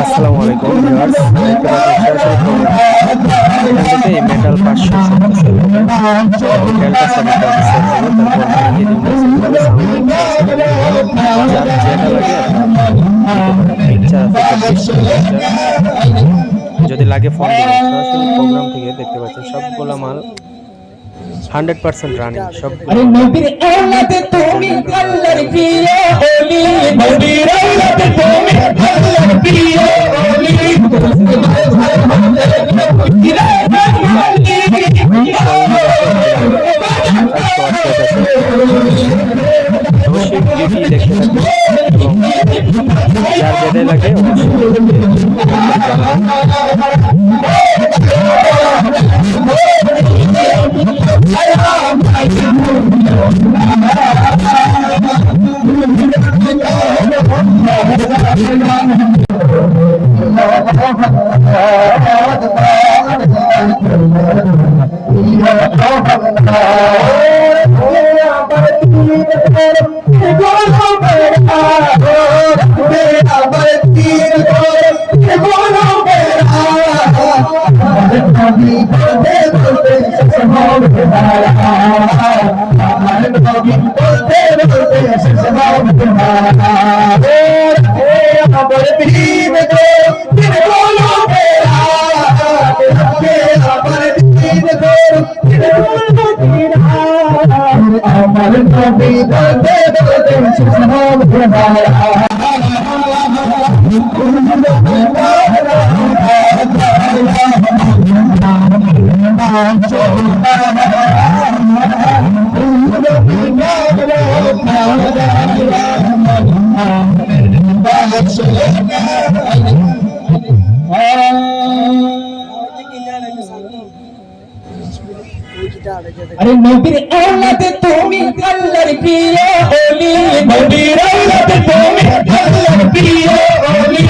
আসসালামু আলাইকুম ভিউয়ার্স, দেখতে পাচ্ছেন সরাসরি প্রোগ্রাম এখান থেকে এই মেটাল 500 সেট সেল হবে। ডেল্টা সার্ভিস অফিসার হবে, তারপর মাইকের ইউনিভার্সিটি যার যেটা লাগে আপনার পিকচার আছে 24 যদি লাগে ফোন দিবেন। সরাসরি প্রোগ্রাম থেকে দেখতে পাচ্ছেন সবগুলা মাল 100% রানিং, সবগুলো अरे মাল नबीर औलाद তুমি আল্লাহর প্রিয় ওলি নবীর औलाद তুমি আল্লাহর প্রিয় ওলি অবশ্যই ভিডিওটি দেখতে থাকুন এবং যার যেটাই লাগে অবশ্যই अरे नबीर औलाद তুমি আল্লাহর প্রিয় ওলি নবীর औलाद তুমি আল্লাহর প্রিয় ওলি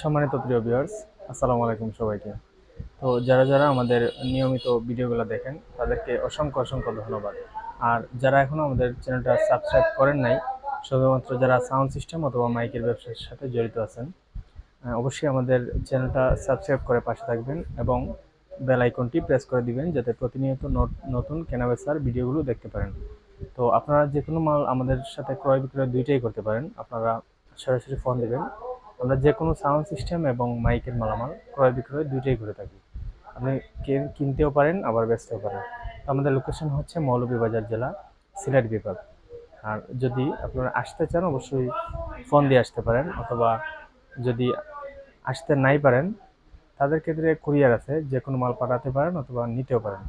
সম্মানিত প্রিয় ভিউয়ার্স, আসসালামু আলাইকুম সবাইকে। তো যারা যারা আমাদের নিয়মিত ভিডিওগুলো দেখেন তাদেরকে অসংখ্য অসংখ্য ধন্যবাদ। আর যারা এখনো আমাদের চ্যানেলটা সাবস্ক্রাইব করেন নাই, শুধুমাত্র যারা সাউন্ড সিস্টেম অথবা মাইকের ব্যবসার সাথে জড়িত আছেন, অবশ্যই আমাদের চ্যানেলটা সাবস্ক্রাইব করে পাশে থাকবেন এবং বেল আইকনটি প্রেস করে দিবেন যাতে প্রতিনিয়ত নতুন কেনাবেচার ভিডিওগুলো দেখতে পারেন। তো আপনারা যে কোনো মাল আমাদের সাথে ক্রয় বিক্রয় দুইটাই করতে পারেন। আপনারা সরাসরি ফোন দেবেন। আমরা যে কোনো সাউন্ড সিস্টেম এবং মাইকের মালামাল ক্রয় বিক্রয় দুইটাই করে থাকি। আপনি কিনতেও পারেন, আবার বেচতেও পারেন। আমাদের লোকেশন হচ্ছে মৌলভীবাজার জেলা, সিলেট বিভাগ। আর যদি আপনারা আসতে চান অবশ্যই ফোন দিয়ে আসতে পারেন, অথবা যদি আসতে নাই পারেন তাদের ক্ষেত্রে কুরিয়ার আছে, যে কোনো মাল পাঠাতে পারেন অথবা নিতেও পারেন।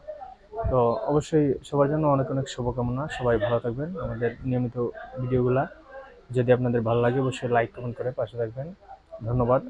তো অবশ্যই সবার জন্য অনেক অনেক শুভকামনা। সবাই ভালো থাকবেন। আমাদের নিয়মিত ভিডিওগুলা যদি আপনাদের ভালো লাগে অবশ্যই লাইক কমেন্ট করে পাশে থাকবেন। ধন্যবাদ।